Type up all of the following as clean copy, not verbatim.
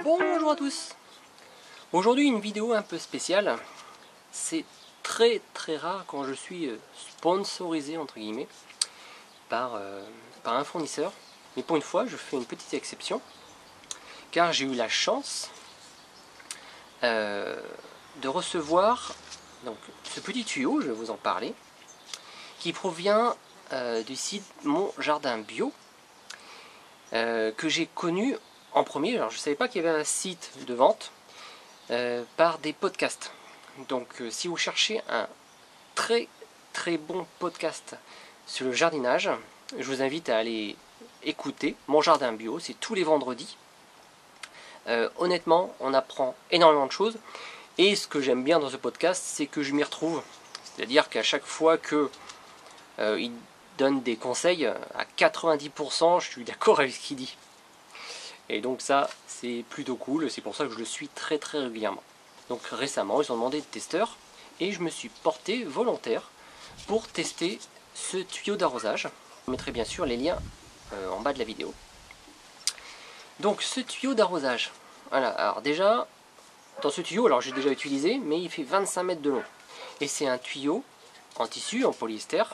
Bonjour à tous. Aujourd'hui une vidéo un peu spéciale. C'est très rare quand je suis sponsorisé entre guillemets par un fournisseur. Mais pour une fois je fais une petite exception car j'ai eu la chance de recevoir donc, ce petit tuyau, je vais vous en parler, qui provient du site Mon Jardin Bio que j'ai connu en premier. Alors je ne savais pas qu'il y avait un site de vente par des podcasts. Donc si vous cherchez un très bon podcast sur le jardinage, je vous invite à aller écouter Mon Jardin Bio, c'est tous les vendredis. Honnêtement, on apprend énormément de choses. Et ce que j'aime bien dans ce podcast, c'est que je m'y retrouve. C'est-à-dire qu'à chaque fois que il donne des conseils, à 90%, je suis d'accord avec ce qu'il dit. Et donc ça, c'est plutôt cool. C'est pour ça que je le suis très régulièrement. Donc récemment, ils ont demandé de testeurs. Et je me suis porté volontaire pour tester ce tuyau d'arrosage. Je mettrai bien sûr les liens en bas de la vidéo. Donc ce tuyau d'arrosage. Voilà, alors déjà... Dans ce tuyau, alors j'ai déjà utilisé, mais il fait 25 mètres de long. Et c'est un tuyau en tissu, en polyester,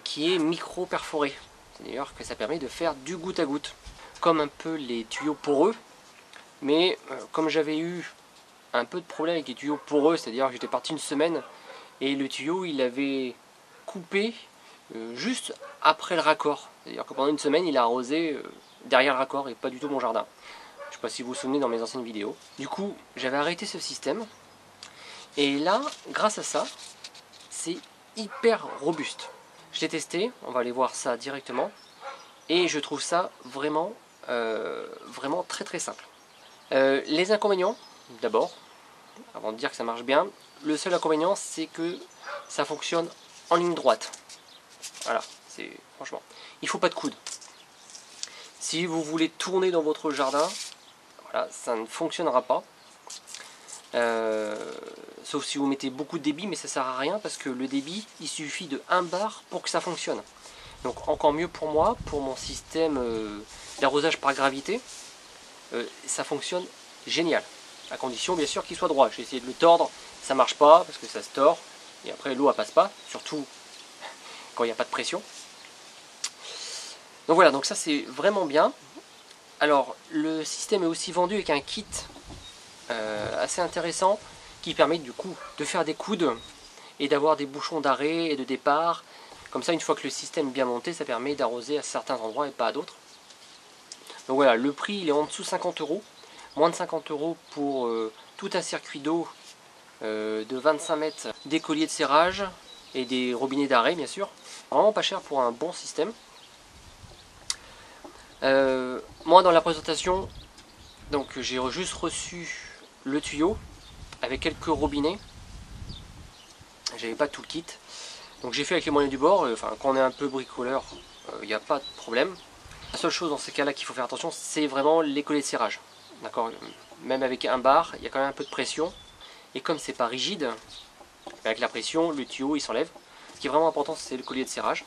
qui est micro-perforé. C'est-à-dire que ça permet de faire du goutte à goutte. Comme un peu les tuyaux poreux. Mais comme j'avais eu un peu de problème avec les tuyaux poreux, c'est-à-dire que j'étais parti une semaine, et le tuyau il avait coupé juste après le raccord. C'est-à-dire que pendant une semaine, il a arrosé derrière le raccord et pas du tout mon jardin. Je ne sais pas si vous vous souvenez dans mes anciennes vidéos. Du coup, j'avais arrêté ce système. Et là, grâce à ça, c'est hyper robuste. Je l'ai testé, on va aller voir ça directement. Et je trouve ça vraiment très simple. Les inconvénients, d'abord, avant de dire que ça marche bien. Le seul inconvénient, c'est que ça fonctionne en ligne droite. Voilà, c'est franchement. Il ne faut pas de coude. Si vous voulez tourner dans votre jardin, voilà, ça ne fonctionnera pas. Sauf si vous mettez beaucoup de débit, mais ça sert à rien parce que le débit, il suffit de 1 bar pour que ça fonctionne. Donc encore mieux pour moi, pour mon système d'arrosage par gravité, ça fonctionne génial. À condition bien sûr qu'il soit droit. J'ai essayé de le tordre, ça marche pas parce que ça se tord. Et après l'eau elle passe pas, surtout quand il n'y a pas de pression. Donc voilà, donc ça c'est vraiment bien. Alors, le système est aussi vendu avec un kit assez intéressant qui permet du coup de faire des coudes et d'avoir des bouchons d'arrêt et de départ. Comme ça, une fois que le système est bien monté, ça permet d'arroser à certains endroits et pas à d'autres. Donc voilà, le prix il est en dessous de 50 €, moins de 50 € pour tout un circuit d'eau de 25 mètres, des colliers de serrage et des robinets d'arrêt bien sûr. Vraiment pas cher pour un bon système. Moi dans la présentation, donc j'ai juste reçu le tuyau avec quelques robinets. J'avais pas tout le kit. Donc j'ai fait avec les moyens du bord. Enfin, quand on est un peu bricoleur, il n'y a pas de problème. La seule chose dans ces cas-là qu'il faut faire attention, c'est vraiment les colliers de serrage. D'accord. Même avec un bar, il y a quand même un peu de pression. Et comme c'est pas rigide, avec la pression, le tuyau il s'enlève. Ce qui est vraiment important, c'est le collier de serrage.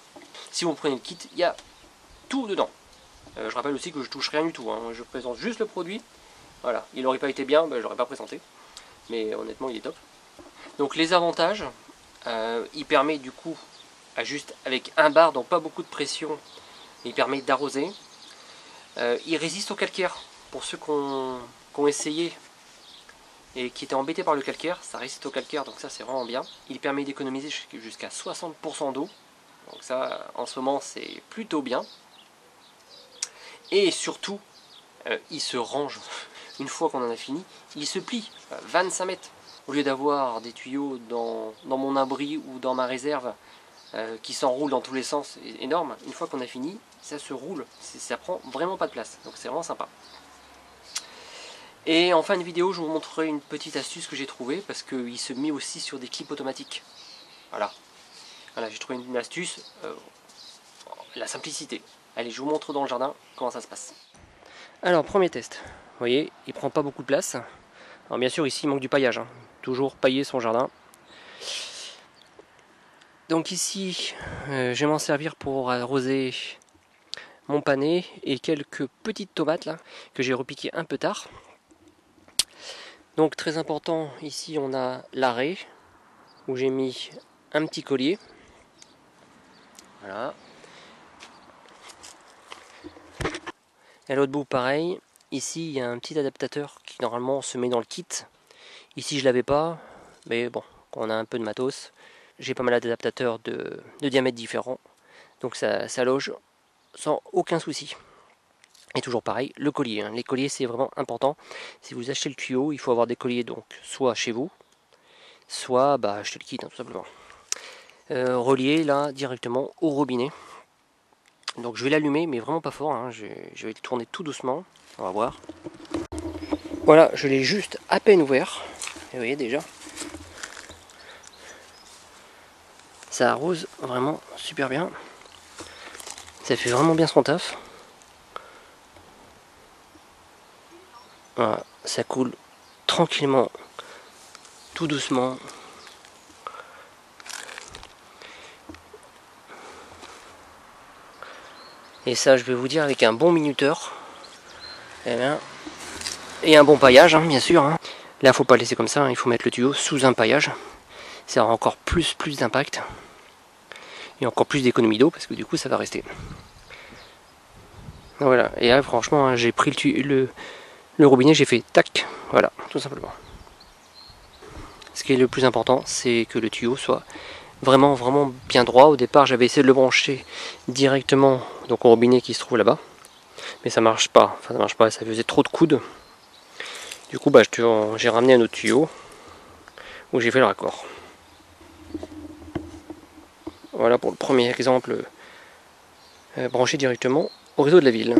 Si vous prenez le kit, il y a tout dedans. Je rappelle aussi que je touche rien du tout, hein. Je présente juste le produit. Voilà, il n'aurait pas été bien, ben, je l'aurais pas présenté. Mais honnêtement, il est top. Donc les avantages, il permet du coup, juste avec un bar, donc pas beaucoup de pression, il permet d'arroser. Il résiste au calcaire. Pour ceux qui ont essayé et qui étaient embêtés par le calcaire, ça résiste au calcaire, donc ça c'est vraiment bien. Il permet d'économiser jusqu'à 60% d'eau. Donc ça, en ce moment, c'est plutôt bien. Et surtout, il se range. Une fois qu'on en a fini, il se plie. 25 mètres. Au lieu d'avoir des tuyaux dans mon abri ou dans ma réserve qui s'enroulent dans tous les sens, énorme. Une fois qu'on a fini, ça se roule. Ça prend vraiment pas de place. Donc c'est vraiment sympa. Et en fin de vidéo, je vous montrerai une petite astuce que j'ai trouvée parce qu'il se met aussi sur des clips automatiques. Voilà. Voilà, j'ai trouvé une astuce. La simplicité. Allez, je vous montre dans le jardin comment ça se passe. Alors, premier test. Vous voyez, il prend pas beaucoup de place. Alors bien sûr, ici, il manque du paillage. Hein. Toujours pailler son jardin. Donc ici, je vais m'en servir pour arroser mon panais et quelques petites tomates là que j'ai repiquées un peu tard. Donc très important, ici on a l'arrêt où j'ai mis un petit collier. Voilà. Et à l'autre bout pareil, ici il y a un petit adaptateur qui normalement se met dans le kit. Ici je l'avais pas, mais bon, quand on a un peu de matos, j'ai pas mal d'adaptateurs de diamètres différents. Donc ça loge sans aucun souci. Et toujours pareil, le collier. Les colliers c'est vraiment important. Si vous achetez le tuyau, il faut avoir des colliers donc soit chez vous, soit acheter le kit tout simplement. Relié là directement au robinet. Donc je vais l'allumer mais vraiment pas fort. Je vais le tourner tout doucement. On va voir. Voilà, je l'ai juste à peine ouvert. Et vous voyez déjà. Ça arrose vraiment super bien. Ça fait vraiment bien son taf. Voilà, ça coule tranquillement, tout doucement. Et ça, je vais vous dire, avec un bon minuteur, et un bon paillage, bien sûr. Là, faut pas le laisser comme ça, il faut mettre le tuyau sous un paillage. Ça aura encore plus d'impact. Et encore plus d'économie d'eau, parce que du coup, ça va rester. Voilà, et là, franchement, j'ai pris le robinet, j'ai fait tac, voilà, tout simplement. Ce qui est le plus important, c'est que le tuyau soit vraiment bien droit. Au départ, j'avais essayé de le brancher directement donc au robinet qui se trouve là-bas, mais ça marche pas. Enfin, ça marche pas, ça faisait trop de coudes. Du coup, j'ai ramené un autre tuyau où j'ai fait le raccord. Voilà pour le premier exemple branché directement au réseau de la ville.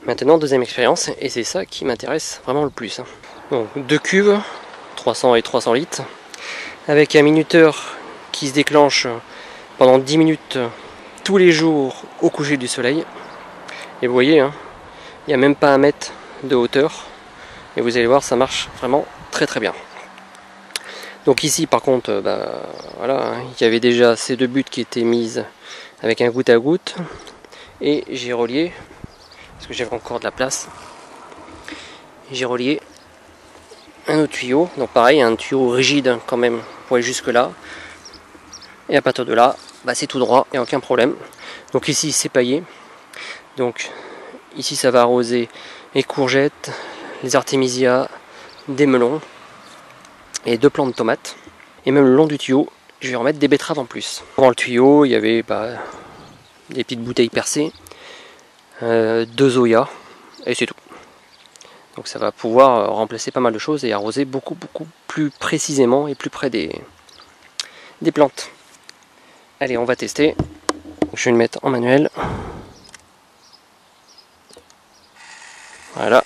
Maintenant, deuxième expérience, et c'est ça qui m'intéresse vraiment le plus. Donc, 2 cuves, 300 et 300 litres, avec un minuteur qui se déclenche pendant 10 minutes tous les jours au coucher du soleil. Et vous voyez, il n'y a même pas 1 mètre de hauteur. Et vous allez voir, ça marche vraiment très bien. Donc ici, par contre, voilà, il y avait déjà ces 2 buttes qui étaient mises avec un goutte à goutte. Et j'ai relié, parce que j'avais encore de la place, j'ai relié un autre tuyau. Donc pareil, un tuyau rigide quand même pour aller jusque là. Et à partir de là, c'est tout droit, il n'y a aucun problème. Donc ici, c'est paillé. Donc ici, ça va arroser les courgettes, les artémisias, des melons et 2 plants de tomates. Et même le long du tuyau, je vais remettre des betteraves en plus. Dans le tuyau, il y avait des petites bouteilles percées, 2 Zoya, et c'est tout. Donc ça va pouvoir remplacer pas mal de choses et arroser beaucoup plus précisément et plus près des plantes. Allez, on va tester. Je vais le mettre en manuel. Voilà.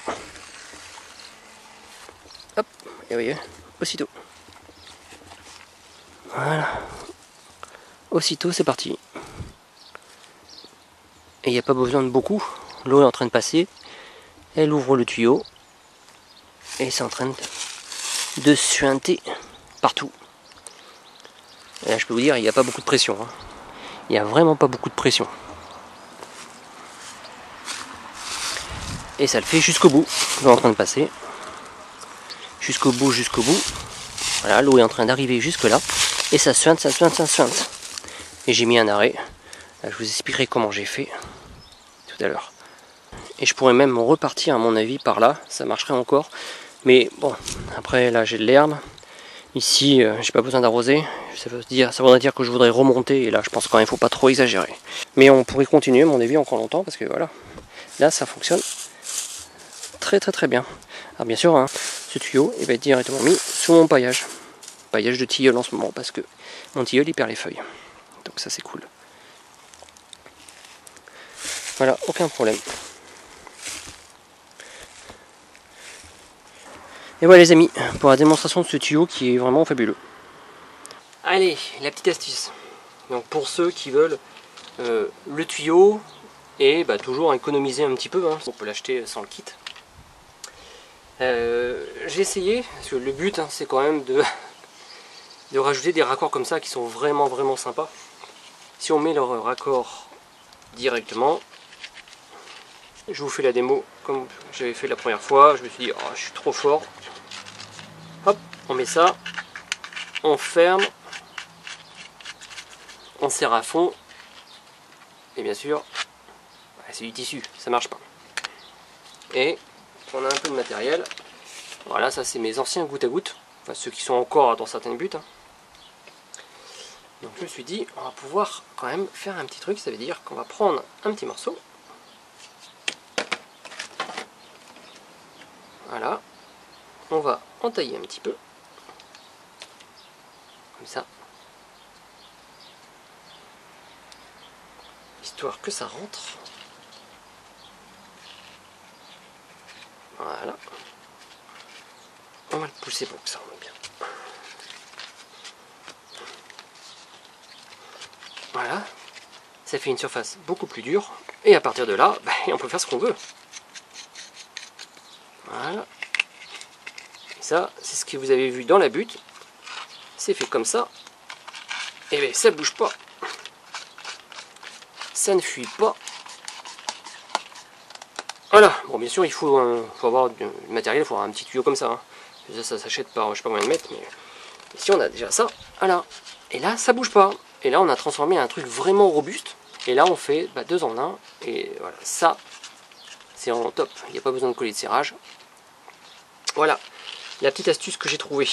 Hop, et vous voyez, aussitôt. Voilà. Aussitôt, c'est parti. Et il n'y a pas besoin de beaucoup. L'eau est en train de passer. Elle ouvre le tuyau. Et c'est en train de suinter partout. Et là, je peux vous dire, il n'y a pas beaucoup de pression. Il n'y a vraiment pas beaucoup de pression. Et ça le fait jusqu'au bout. L'eau est en train de passer. Jusqu'au bout. Voilà, l'eau est en train d'arriver jusque là. Et ça suinte. Et j'ai mis un arrêt. Là, je vous expliquerai comment j'ai fait tout à l'heure. Et je pourrais même repartir à mon avis par là. Ça marcherait encore. Mais bon, après là j'ai de l'herbe. Ici, j'ai pas besoin d'arroser. Ça voudrait dire que je voudrais remonter. Et là, je pense quand même qu'il faut pas trop exagérer. Mais on pourrait continuer, à mon avis, encore longtemps. Parce que voilà, là, ça fonctionne très bien. Alors bien sûr, ce tuyau va être directement mis sous mon paillage. Paillage de tilleul en ce moment. Parce que mon tilleul, il perd les feuilles. Donc ça, c'est cool. Voilà, aucun problème. Et voilà les amis, pour la démonstration de ce tuyau qui est vraiment fabuleux. Allez, la petite astuce. Donc pour ceux qui veulent le tuyau et toujours économiser un petit peu, on peut l'acheter sans le kit. J'ai essayé, parce que le but c'est quand même de rajouter des raccords comme ça qui sont vraiment sympas. Si on met leur raccord directement, Je vous fais la démo comme j'avais fait la première fois. Je me suis dit, oh, je suis trop fort. Hop, on met ça, on ferme, on serre à fond. Et bien sûr, c'est du tissu, ça marche pas. Et on a un peu de matériel. Voilà, ça c'est mes anciens goutte à goutte. Enfin, ceux qui sont encore dans certaines buttes. Donc je me suis dit, on va pouvoir quand même faire un petit truc. Ça veut dire qu'on va prendre un petit morceau. Voilà. On va entailler un petit peu. Comme ça. Histoire que ça rentre. Voilà. On va le pousser pour que ça rentre bien. Voilà. Ça fait une surface beaucoup plus dure. Et à partir de là, on peut faire ce qu'on veut. Voilà. Et ça, c'est ce que vous avez vu dans la butte. C'est fait comme ça. Et bien, ça bouge pas. Ça ne fuit pas. Voilà. Bon, bien sûr, il faut avoir du matériel, il faut avoir un petit tuyau comme ça. Hein. Ça s'achète par je sais pas combien de mètres, mais ici on a déjà ça. Voilà. Et là, ça bouge pas. Et là, on a transformé un truc vraiment robuste. Et là, on fait 2 en 1. Et voilà, ça, c'est en top. Il n'y a pas besoin de coller de serrage. Voilà, la petite astuce que j'ai trouvée.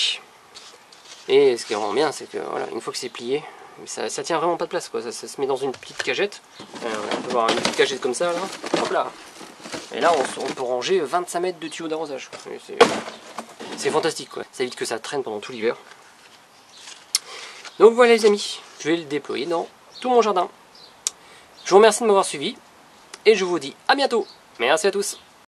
Et ce qui est vraiment bien, c'est que voilà, une fois que c'est plié, ça tient vraiment pas de place, quoi. Ça se met dans une petite cagette. On peut voir une petite cagette comme ça, là. Hop là. Et là, on peut ranger 25 mètres de tuyaux d'arrosage. C'est fantastique, quoi. Ça évite que ça traîne pendant tout l'hiver. Donc voilà les amis, je vais le déployer dans tout mon jardin. Je vous remercie de m'avoir suivi et je vous dis à bientôt. Merci à tous.